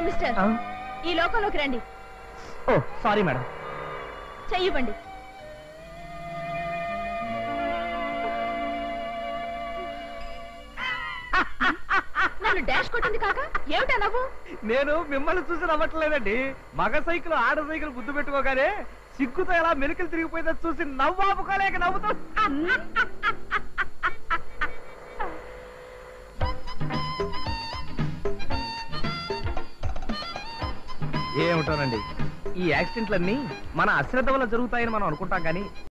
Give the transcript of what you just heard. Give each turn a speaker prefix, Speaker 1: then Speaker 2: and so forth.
Speaker 1: Mister, ఈ లోకంలోకి రండి.
Speaker 2: ఓ సారీ మేడం.
Speaker 1: చెయ్యివ్వండి. నన్ను డాష్ కొట్టింది కాక ఏమిటా నవ్వు?
Speaker 2: నేను మిమ్మల్ని చూసి నవ్వట్లేదండి. మగ సైకిల్ ఆడ సైకిల్ గుద్దు పెట్టుకోగానే సిగ్గుతో ఎలా మెలికలు తిరిగిపోయిందో చూసి నవ్వాపుకోలేక నవ్వుతూ. ఏమిటోనండి, ఈ యాక్సిడెంట్లన్నీ మన అశ్రద్ధ వల్ల జరుగుతాయని మనం అనుకుంటాం కానీ